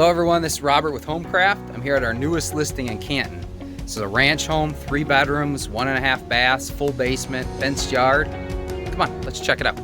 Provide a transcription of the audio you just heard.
Hello everyone, this is Robert with Homecraft. I'm here at our newest listing in Canton. This is a ranch home, 3 bedrooms, 1.5 baths, full basement, fenced yard. Come on, let's check it out.